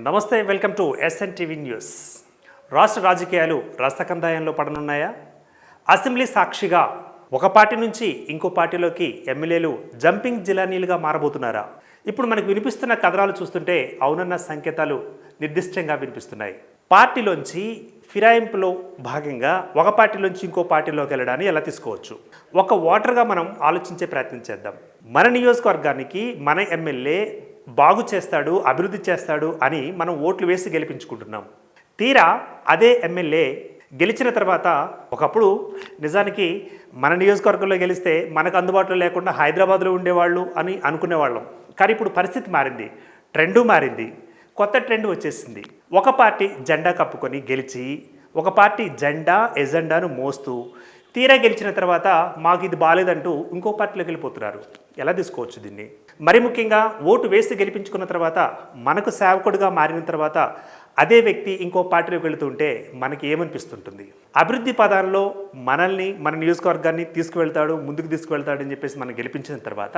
నమస్తే, welcome to ఎస్ఎన్టీవీ news. రాష్ట్ర రాజకీయాలు రసకందాయంలో పడనున్నాయా? అసెంబ్లీ సాక్షిగా ఒక పార్టీ నుంచి ఇంకో పార్టీలోకి ఎమ్మెల్యేలు జంపింగ్ జిలానీలుగా మారబోతున్నారా? ఇప్పుడు మనకు వినిపిస్తున్న కథనాలు చూస్తుంటే అవునన్న సంకేతాలు నిర్దిష్టంగా వినిపిస్తున్నాయి. పార్టీలోంచి ఫిరాయింపులో భాగంగా ఒక పార్టీలోంచి ఇంకో పార్టీలోకి వెళ్ళడాన్ని ఎలా తీసుకోవచ్చు? ఒక ఓటర్గా మనం ఆలోచించే ప్రయత్నం చేద్దాం. మన నియోజకవర్గానికి మన ఎమ్మెల్యే బాగు చేస్తాడు, అభివృద్ధి చేస్తాడు అని మనం ఓట్లు వేసి గెలిపించుకుంటున్నాం. తీరా అదే ఎమ్మెల్యే గెలిచిన తర్వాత ఒకప్పుడు నిజానికి మన నియోజకవర్గంలో గెలిస్తే మనకు అందుబాటులో లేకుండా హైదరాబాద్లో ఉండేవాళ్ళు అని అనుకునేవాళ్ళం. కానీ ఇప్పుడు పరిస్థితి మారింది, ట్రెండు మారింది, కొత్త ట్రెండ్ వచ్చేసింది. ఒక పార్టీ జెండా కప్పుకొని గెలిచి ఒక పార్టీ జెండా ఎజెండాను మోస్తూ తీరా గెలిచిన తర్వాత మాకు ఇది బాగాలేదంటూ ఇంకో పార్టీలోకి వెళ్ళిపోతున్నారు. ఎలా తీసుకోవచ్చు దీన్ని? మరి ముఖ్యంగా ఓటు వేసి గెలిపించుకున్న తర్వాత మనకు సేవకుడిగా మారిన తర్వాత అదే వ్యక్తి ఇంకో పార్టీలోకి వెళుతుంటే మనకి ఏమనిపిస్తుంటుంది? అభివృద్ధి పదాల్లో మనల్ని, మన నియోజకవర్గాన్ని తీసుకువెళ్తాడు, ముందుకు తీసుకువెళ్తాడని చెప్పేసి మనం గెలిపించిన తర్వాత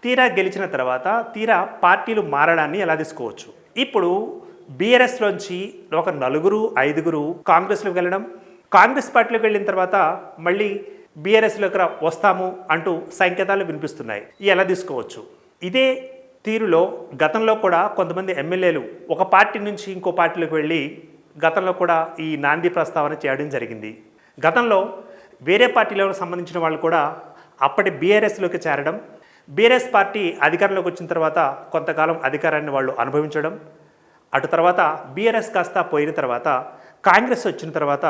తీరా గెలిచిన తర్వాత తీరా పార్టీలు మారడాన్ని ఎలా తీసుకోవచ్చు? ఇప్పుడు బీఆర్ఎస్లోంచి ఒక 4-5 కాంగ్రెస్లోకి వెళ్ళడం, కాంగ్రెస్ పార్టీలోకి వెళ్ళిన తర్వాత మళ్ళీ బీఆర్ఎస్లోకి వస్తాము అంటూ సంకేతాలు వినిపిస్తున్నాయి. ఎలా తీసుకోవచ్చు? ఇదే తీరులో గతంలో కూడా కొంతమంది ఎమ్మెల్యేలు ఒక పార్టీ నుంచి ఇంకో పార్టీలోకి వెళ్ళి గతంలో కూడా ఈ నాంది ప్రస్తావన చేయడం జరిగింది. గతంలో వేరే పార్టీలకు సంబంధించిన వాళ్ళు కూడా అప్పటి బీఆర్ఎస్లోకి చేరడం, బీఆర్ఎస్ పార్టీ అధికారంలోకి వచ్చిన తర్వాత కొంతకాలం అధికారాన్ని వాళ్ళు అనుభవించడం, అటు తర్వాత బీఆర్ఎస్ కాస్త పోయిన తర్వాత కాంగ్రెస్ వచ్చిన తర్వాత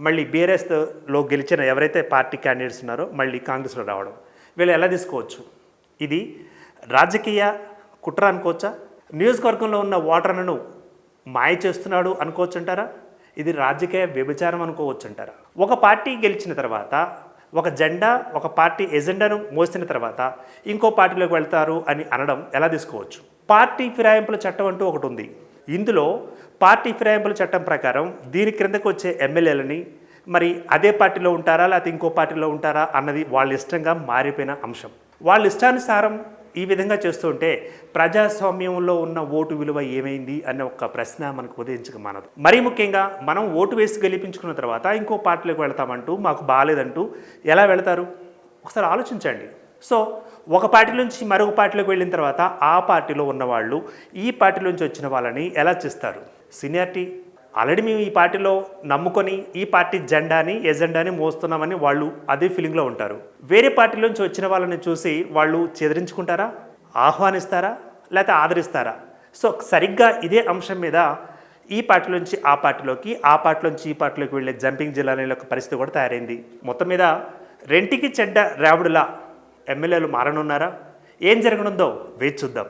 మళ్ళీ బీఆర్ఎస్లో గెలిచిన ఎవరైతే పార్టీ క్యాండిడేట్స్ ఉన్నారో మళ్ళీ కాంగ్రెస్లో రావడం. వీళ్ళు ఎలా తీసుకోవచ్చు? ఇది రాజకీయ కుట్ర అనుకోవచ్చా? నియోజకవర్గంలో ఉన్న ఓటర్లను మాయ చేస్తున్నాడు అనుకోవచ్చు అంటారా? ఇది రాజకీయ వ్యభిచారం అనుకోవచ్చు అంటారా? ఒక పార్టీ గెలిచిన తర్వాత ఒక జెండా, ఒక పార్టీ ఎజెండాను మోసిన తర్వాత ఇంకో పార్టీలోకి వెళ్తారు అని అనడం ఎలా తీసుకోవచ్చు? పార్టీ ఫిరాయింపుల చట్టం అంటూ ఒకటి ఉంది. ఇందులో పార్టీ ఫిరాయింపుల చట్టం ప్రకారం దీని క్రిందకు వచ్చే ఎమ్మెల్యేలని మరి అదే పార్టీలో ఉంటారా లేకపోతే ఇంకో పార్టీలో ఉంటారా అన్నది వాళ్ళ ఇష్టంగా మారిపోయిన అంశం. వాళ్ళ ఇష్టానుసారం ఈ విధంగా చేస్తుంటే ప్రజాస్వామ్యంలో ఉన్న ఓటు విలువ ఏమైంది అనే ఒక ప్రశ్న మనకు ఉదయించక మానదు. మరీ ముఖ్యంగా మనం ఓటు వేసి గెలిపించుకున్న తర్వాత ఇంకో పార్టీలోకి వెళ్తామంటూ మాకు బాగాలేదంటూ ఎలా వెళతారు? ఒకసారి ఆలోచించండి. సో ఒక పార్టీ నుంచి మరొక పార్టీలోకి వెళ్ళిన తర్వాత ఆ పార్టీలో ఉన్నవాళ్ళు ఈ పార్టీలోంచి వచ్చిన వాళ్ళని ఎలా చేస్తారు? సీనియారిటీ ఆల్రెడీ మేము ఈ పార్టీలో నమ్ముకొని ఈ పార్టీ జెండాని ఎజెండాని మోస్తున్నామని వాళ్ళు అదే ఫీలింగ్లో ఉంటారు. వేరే పార్టీలోంచి వచ్చిన వాళ్ళని చూసి వాళ్ళు చెదిరించుకుంటారా, ఆహ్వానిస్తారా, లేకపోతే ఆదరిస్తారా? సో సరిగ్గా ఇదే అంశం మీద ఈ పార్టీలోంచి ఆ పార్టీలోకి, ఆ పార్టీలోంచి ఈ పార్టీలోకి వెళ్ళే జంపింగ్ జిల్లాల పరిస్థితి కూడా తయారైంది. మొత్తం మీద రెంటికి చెడ్డ రావుడులా ఎమ్మెల్యేలు మారనున్నారా? ఏం జరగనుందో వేచి చూద్దాం.